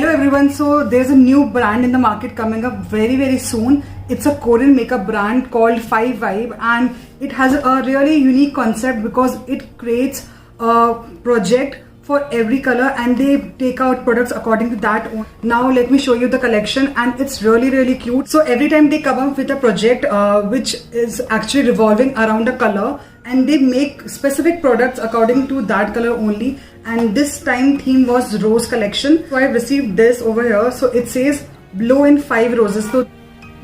Hello everyone, so there's a new brand in the market coming up very soon. It's a Korean makeup brand called 5Vibe, and it has a really unique concept because it creates a project for every color and they take out products according to that. Now let me show you the collection, and it's really cute. So every time they come up with a project which is actually revolving around a color, and they make specific products according to that color only. And this time theme was rose collection. So I received this over here. So it says blow in 5 roses. So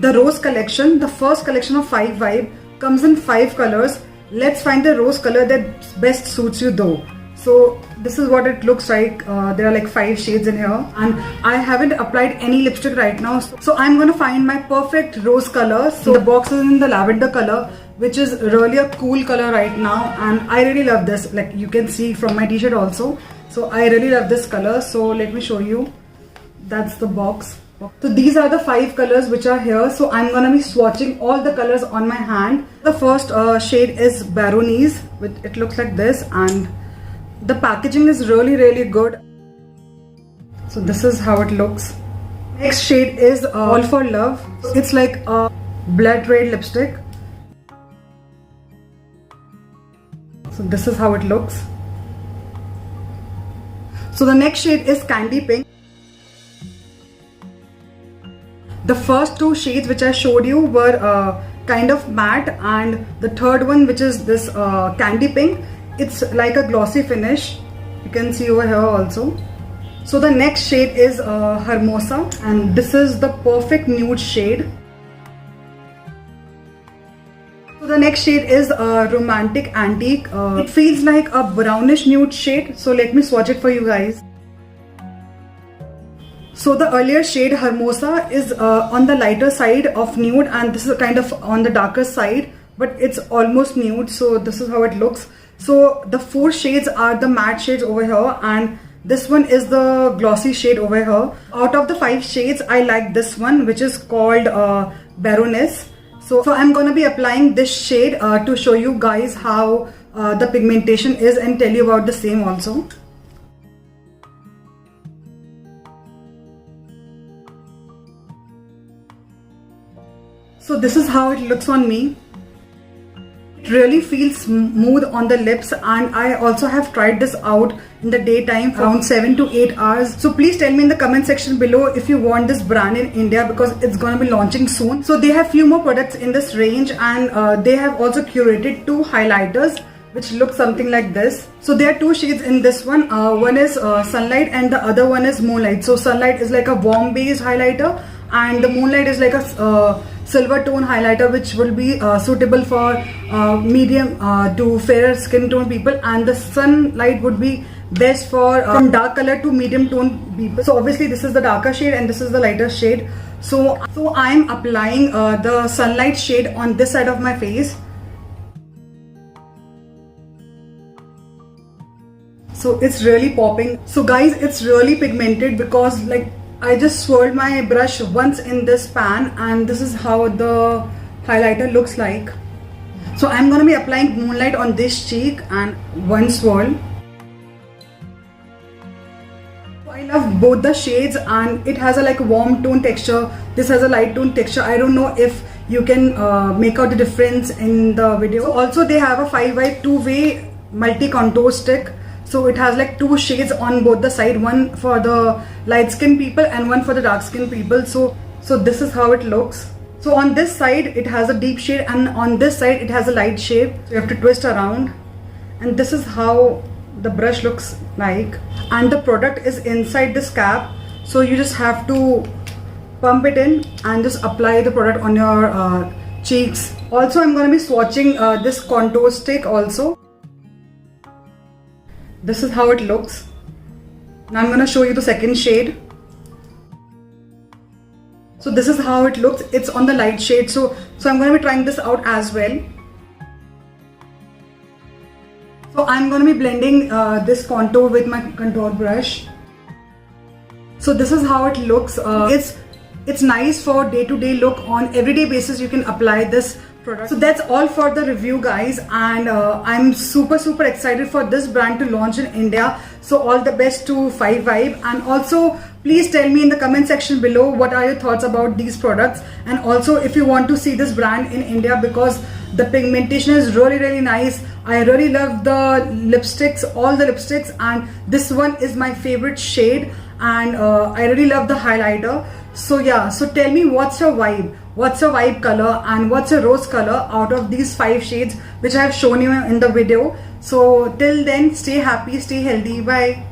the rose collection, the first collection of 5Vibe, comes in 5 colors. Let's find the rose color that best suits you though. So this is what it looks like. There are like 5 shades in here, and I haven't applied any lipstick right now. So I'm gonna find my perfect rose color. So the box is in the lavender color, which is really a cool color right now, and I really love this. Like you can see from my t-shirt also. So I really love this color. So let me show you. That's the box. So these are the 5 colors which are here. So I'm gonna be swatching all the colors on my hand. The first shade is Baronese. It looks like this, and the packaging is really good. So this is how it looks. Next shade is All for Love. It's like a blood red lipstick. So this is how it looks. So the next shade is Candy Pink. The first 2 shades which I showed you were kind of matte, and the third one, which is this Candy Pink, it's like a glossy finish. You can see over here also. So the next shade is Hermosa, and this is the perfect nude shade. So the next shade is Romantic Antique. It feels like a brownish nude shade. So let me swatch it for you guys. So the earlier shade Hermosa is on the lighter side of nude, and this is kind of on the darker side, but it's almost nude. So this is how it looks. So the 4 shades are the matte shades over here, and this one is the glossy shade over here. Out of the 5 shades, I like this one, which is called Baroness. So I'm gonna be applying this shade to show you guys how the pigmentation is and tell you about the same also. So this is how it looks on me. It really feels smooth on the lips, and I also have tried this out in the daytime around 7 to 8 hours. So please tell me in the comment section below if you want this brand in India, because it's gonna be launching soon. So they have few more products in this range, and they have also curated 2 highlighters which look something like this. So there are 2 shades in this one. One is Sunlight and the other one is Moonlight. So Sunlight is like a warm based highlighter, and the Moonlight is like a silver tone highlighter, which will be suitable for medium to fairer skin tone people, and the Sunlight would be best for from dark color to medium tone people. So obviously this is the darker shade and this is the lighter shade. So I'm applying the Sunlight shade on this side of my face. So it's really popping. So guys, it's really pigmented because like I just swirled my brush once in this pan, and this is how the highlighter looks like. So I'm going to be applying Moonlight on this cheek and one swirl. I love both the shades, and it has a like warm tone texture. This has a light tone texture. I don't know if you can make out the difference in the video. Also they have a 5Vibe 2-way multi contour stick. So it has like 2 shades on both the side, one for the light skin people and one for the dark skin people. So this is how it looks. So on this side it has a deep shade, and on this side it has a light shade. So you have to twist around, and this is how the brush looks like. And the product is inside this cap, so you just have to pump it in and just apply the product on your cheeks. Also I'm going to be swatching this contour stick also. This is how it looks. Now I'm going to show you the second shade. So this is how it looks. It's on the light shade. So I'm going to be trying this out as well. So I'm going to be blending this contour with my contour brush. So this is how it looks. It's nice for day-to-day look. On everyday basis you can apply this product. So that's all for the review, guys, and I'm super excited for this brand to launch in India. So all the best to 5Vibe, and also Please tell me in the comment section below what are your thoughts about these products, and also if you want to see this brand in India, because the pigmentation is really nice. I really love the lipsticks, all the lipsticks, and this one is my favorite shade, and I really love the highlighter. So yeah, so tell me what's your vibe color, and what's your rose color out of these 5 shades which I have shown you in the video. So till then, stay happy, stay healthy, bye.